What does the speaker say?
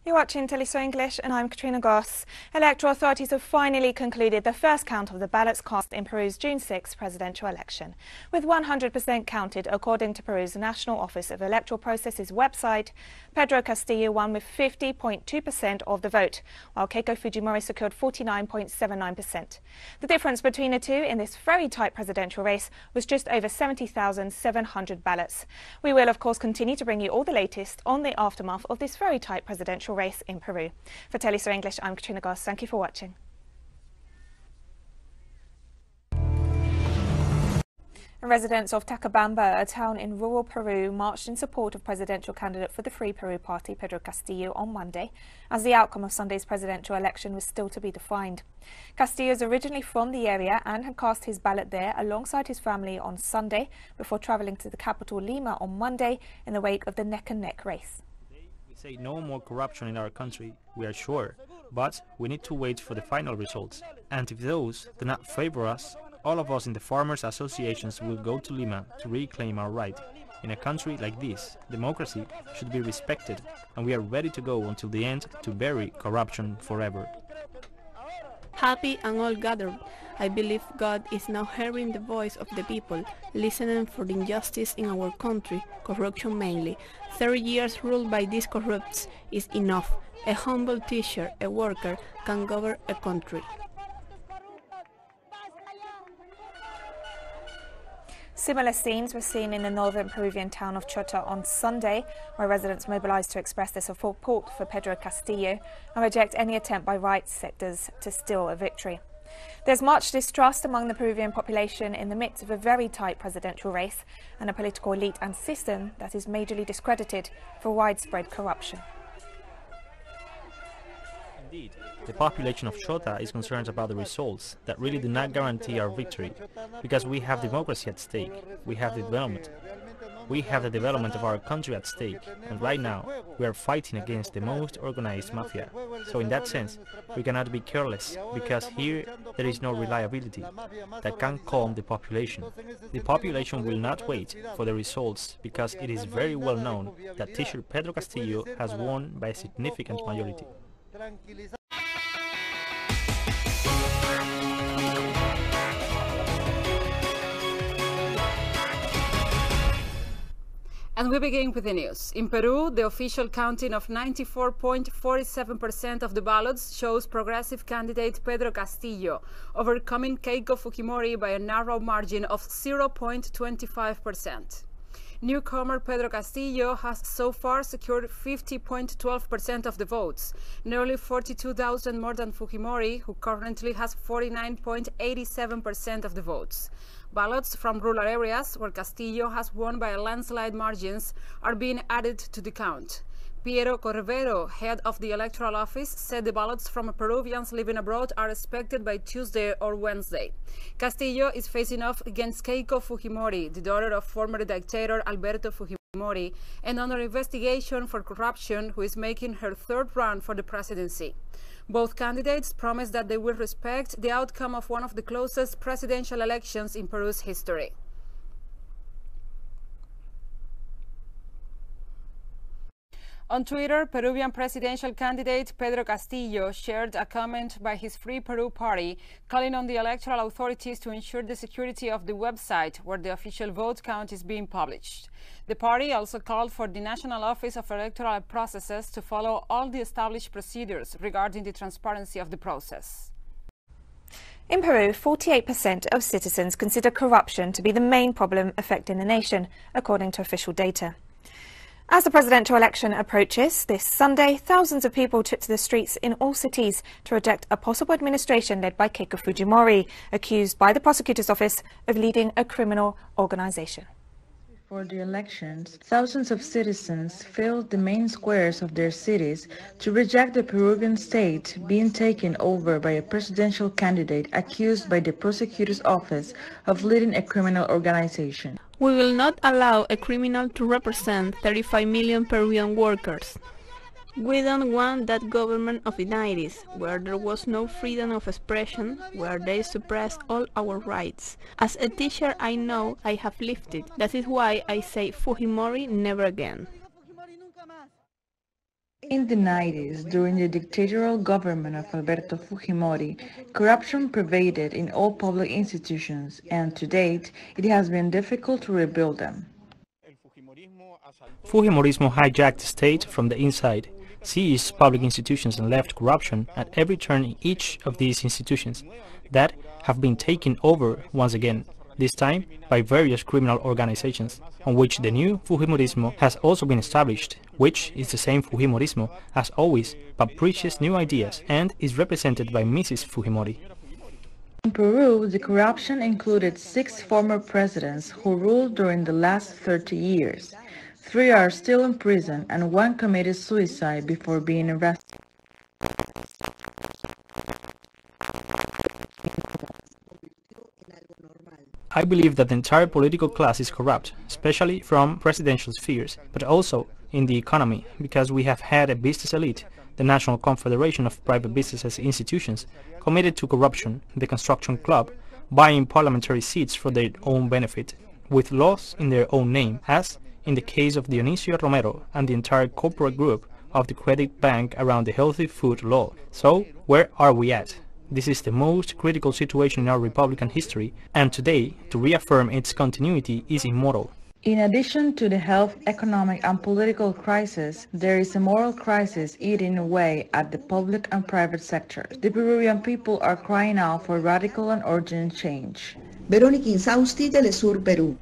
You're watching Teleso English and I'm Katrina Goss. Electoral authorities have finally concluded the first count of the ballots cast in Peru's June 6 presidential election. With 100% counted according to Peru's National Office of Electoral Processes website, Pedro Castillo won with 50.2% of the vote, while Keiko Fujimori secured 49.79%. The difference between the two in this very tight presidential race was just over 70,700 ballots. We will of course continue to bring you all the latest on the aftermath of this very tight presidential race in Peru. For Teleso English, I'm Katrina Goss. Thank you for watching. Residents of Tacubamba, a town in rural Peru, marched in support of presidential candidate for the Free Peru Party, Pedro Castillo, on Monday, as the outcome of Sunday's presidential election was still to be defined. Castillo is originally from the area and had cast his ballot there alongside his family on Sunday before travelling to the capital Lima on Monday in the wake of the neck-and-neck race. We say no more corruption in our country, we are sure, but we need to wait for the final results. And if those do not favor us, all of us in the farmers' associations will go to Lima to reclaim our right. In a country like this, democracy should be respected, and we are ready to go until the end to bury corruption forever. Happy and all gathered, I believe God is now hearing the voice of the people, listening for the injustice in our country, corruption mainly. 30 years ruled by these corrupts is enough. A humble teacher, a worker, can govern a country. Similar scenes were seen in the northern Peruvian town of Chota on Sunday, where residents mobilized to express their support for Pedro Castillo and reject any attempt by rights sectors to steal a victory. There's much distrust among the Peruvian population in the midst of a very tight presidential race and a political elite and system that is majorly discredited for widespread corruption. Indeed, the population of Chota is concerned about the results that really do not guarantee our victory, because we have democracy at stake, we have development. We have the development of our country at stake, and right now we are fighting against the most organized mafia. So in that sense, we cannot be careless, because here there is no reliability that can calm the population. The population will not wait for the results, because it is very well known that teacher Pedro Castillo has won by a significant majority. And we begin with the news. In Peru, the official counting of 94.47% of the ballots shows progressive candidate Pedro Castillo overcoming Keiko Fujimori by a narrow margin of 0.25%. Newcomer Pedro Castillo has so far secured 50.12% of the votes, nearly 42,000 more than Fujimori, who currently has 49.87% of the votes. Ballots from rural areas, where Castillo has won by a landslide margins, are being added to the count. Pedro, head of the Electoral Office, said the ballots from Peruvians living abroad are expected by Tuesday or Wednesday. Castillo is facing off against Keiko Fujimori, the daughter of former dictator Alberto Fujimori, and under investigation for corruption, who is making her third run for the presidency. Both candidates promised that they will respect the outcome of one of the closest presidential elections in Peru's history. On Twitter, Peruvian presidential candidate Pedro Castillo shared a comment by his Free Peru Party calling on the electoral authorities to ensure the security of the website where the official vote count is being published. The party also called for the National Office of Electoral Processes to follow all the established procedures regarding the transparency of the process. In Peru, 48% of citizens consider corruption to be the main problem affecting the nation, according to official data. As the presidential election approaches this Sunday, thousands of people took to the streets in all cities to reject a possible administration led by Keiko Fujimori, accused by the prosecutor's office of leading a criminal organization. Before the elections, thousands of citizens filled the main squares of their cities to reject the Peruvian state being taken over by a presidential candidate accused by the prosecutor's office of leading a criminal organization. We will not allow a criminal to represent 35 million Peruvian workers. We don't want that government of the 90s, where there was no freedom of expression, where they suppressed all our rights. As a teacher, I know I have lived it. That is why I say Fujimori never again. In the 90s, during the dictatorial government of Alberto Fujimori, corruption pervaded in all public institutions, and to date, it has been difficult to rebuild them. Fujimorismo hijacked the state from the inside, seized public institutions and left corruption at every turn in each of these institutions that have been taken over once again, this time by various criminal organizations, on which the new Fujimorismo has also been established, which is the same Fujimorismo as always, but preaches new ideas and is represented by Mrs. Fujimori. In Peru, the corruption included 6 former presidents who ruled during the last 30 years. 3 are still in prison and 1 committed suicide before being arrested. I believe that the entire political class is corrupt, especially from presidential spheres, but also in the economy, because we have had a business elite, the National Confederation of Private Businesses Institutions, committed to corruption, the Construction Club, buying parliamentary seats for their own benefit, with laws in their own name, as in the case of Dionisio Romero and the entire corporate group of the credit bank around the healthy food law. So, where are we at? This is the most critical situation in our Republican history, and today, to reaffirm its continuity is immoral. In addition to the health, economic and political crisis, there is a moral crisis eating away at the public and private sectors. The Peruvian people are crying out for radical and urgent change. Verónica Insausti, Telesur, Perú.